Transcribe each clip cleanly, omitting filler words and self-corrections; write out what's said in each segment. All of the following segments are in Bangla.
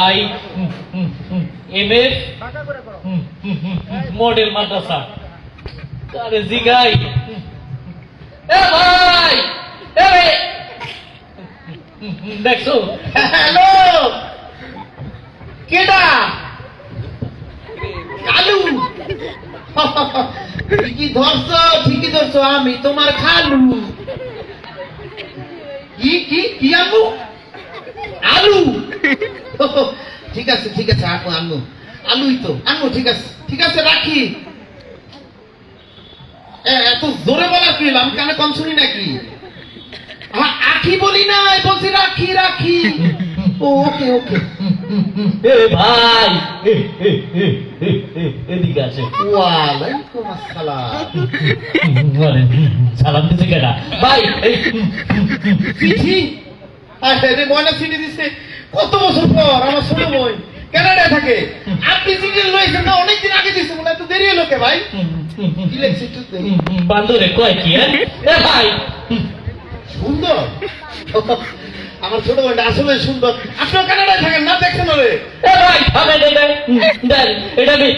আই এম এস মডেল মাদ্রাসা আরে জিগাই এ ভাই এ দেখছো হ্যালো কেডা কালু ঠিকই ধরছো আমি তোমার খালু কি আলু আলু ঠিক আছে আনু আলুই তো আনু ঠিক আছে রাখি এত জোরে বলা কি আমি কানে কম শুনি নাকি আখি বলি না বলছি রাখি ওকে এ ভাই এদিকে আছে ওয়ালাইকুম আসসালাম সালাম দিতে কেডা ভাই চিঠি আরে ময়না চিঠি দিছে কত বছর পর আমার ছোট বোন কানাডায় থাকে আপনি চিঠি লইছেন না অনেকদিন আগে দিছে মনে এত দেরি হলো কে ভাই কি লেখছে বান্দরে কয় কি এ ভাই সুন্দর আমার ছোট বোনটা আসলে সুন্দর আপনিও কানাডায় থাকেন না দেখছেন রে এ ভাই আমি দেন এটা কি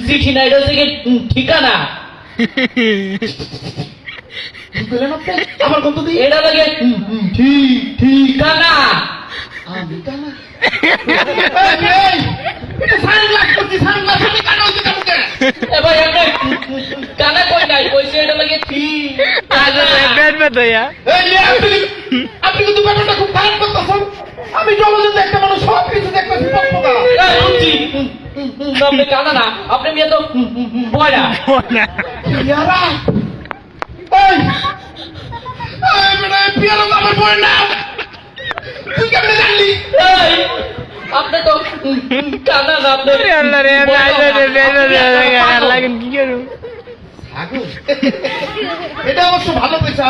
চিঠি না এটা থেকে ঠিকানা আমার কত দিই এটা লাগে ঠিকানা আমি কানা এটা সানগ্লাস করছি সানগ্লাস আমি কানা হইতে যাবো কে এ ভাই আপনি কানা কই নাই কইছে এটা লাগে ঠিক আরে বেড বেদয়া আপনি কিন্তু ব্যাপারটা খুব খারাপ করতেছেন আমি জলজন্ত একটা মানুষ সব কিছু দেখতেছি পক্কা আপনি কানা না আপনি মেয়ে তো বয়রা ইয়ারা এই বেটা পিয়ানো তো আমার বয় না তুই কেমনে জানলি এই আপনি তো কানা না আপনি আল্লাহ রে আল্লাহ কি করু এটা অবশ্য ভালো কইছে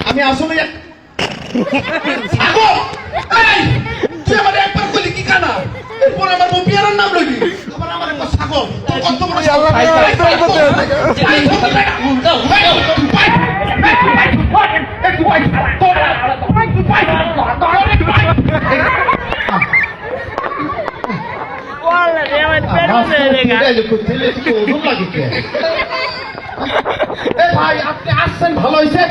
আমি আসলে ছাগল এই তুই আমার একবার কইলি কি কানা এরপর আমার পিয়ানোর নাম লইলি আমার একটা ছাগল তোর কত বড় আল্লাহ ভাই আপনি আসছেন ভালো হয়েছে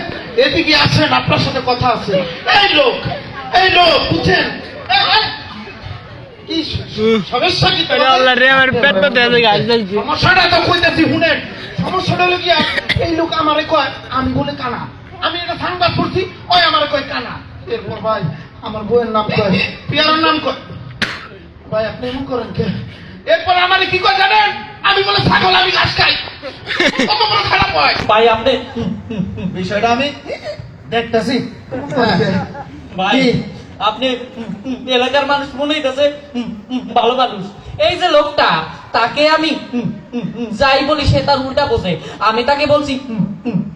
এদিকে আসেন আপনার সাথে কথা আছে এই লোক বুঝছেন কি সমস্যা কি সমস্যাটা তো কইতাছি শুনেন সমস্যাটা হলো কি এই লোক আমারে কয় আমি বলে কানা আমি এটা সাংবাদ করছি ওই আমারে কয় কানা এরপর ভাই আমার বউয়ের নাম কয় পিয়ারোর নাম কয় ভাই আপনি এমন করেন কে এরপর আমারে কি কয় জানেন আমি বলে ছাগল আমি ঘাস খাই কত বড় খারাপ হয় ভাই আপনি বিষয়টা আমি দেখতেছি ভাই আপনি এলাকার মানুষ মনে হইতেছে ভালো মানুষ এই যে লোকটা তাকে আমি যাই বলি সে তার উল্টা বোঝে আমি তাকে বলছি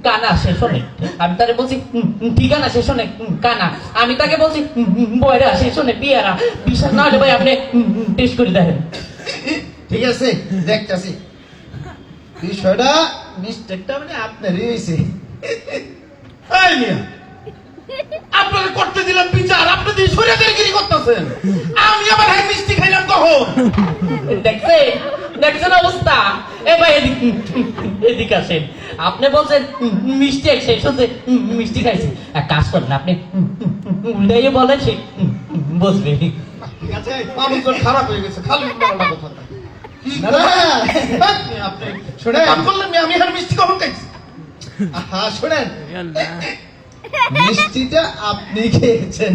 কানা সে শোনে আমি তাকে বলছি ঠিকানা সে শোনে কানা আমি তাকে বলছি বয়রা সে শোনে পিয়ারা বিশ্বাস না হলে ভাই আপনি টেস্ট করে দেখেন ঠিক আছে দেখতেছি বিষয়টা মিস্টেকটা মানে আপনারই হয়েছে এই মিয়া আপনারা করতে দিলাম বিচার আপনি দিয়ে সরিয়াদারগিরি করতেছেন আমি আবার হ্যাঁ মিষ্টি খাইলাম কখন দেখছেন অবস্থা এ ভাই এদিকে আসেন আপনি বলছেন মিষ্টি শেষ হচ্ছে মিষ্টি খাইছি এক কাজ করেন আপনি উল্টাইয়ে বলেন সে বসবে ঠিক আছে মানুষজন খারাপ হয়ে গেছে খালি কথা আপনি শোনেন আমি আর মিষ্টি কখন খাইছি শোনেন মিষ্টিটা আপনি খেয়েছেন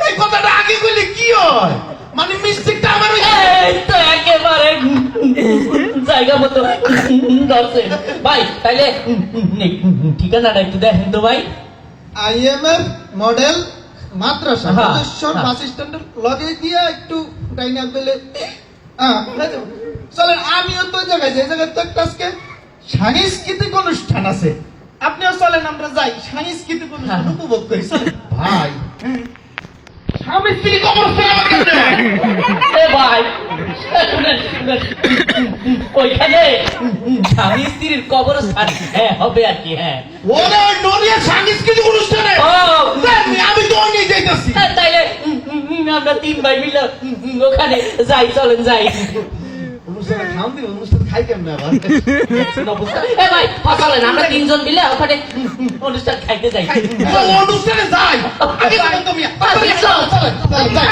এই কথাটা আগে কইলে কি হয় মানে মিষ্টিটা আমার তো একেবারে জায়গা মতো ধরছেন ভাই তাইলে ঠিকানাটা একটু দেখেন তো ভাই আইএমএফ মডেল মাদ্রাসা বাস স্ট্যান্ডের লগে দিয়ে একটু ডাইনা পেলে চলেন আমিও তো জায়গায় যে জায়গায় তো একটা আজকে সাংস্কৃতিক অনুষ্ঠান আছে আপনিও চলেন আমরা যাই সাংস্কৃতিক অনুষ্ঠান উপভোগ করি ভাই সাংস্কৃতিক অনুষ্ঠান ভাই ওইখানে স্বামী স্ত্রীর কবরস্থান হ্যাঁ হবে আর কি হ্যাঁ ওরা নড়িয়া সাংস্কৃতিক অনুষ্ঠানে আমরা 3 ভাই মিলে ওখানে যাই, চলেন যাই। অনুষ্ঠানে খাওন দিন, অনুষ্ঠান খাই কেমনে আবার? এ ভাই চলেন, আমরা 3 জন মিলে ওখানে অনুষ্ঠান খাইতে যাই। অনুষ্ঠানে যাই আগে বলেন তো মিয়া। চলেন, চলেন, চলেন, চলেন, যাই।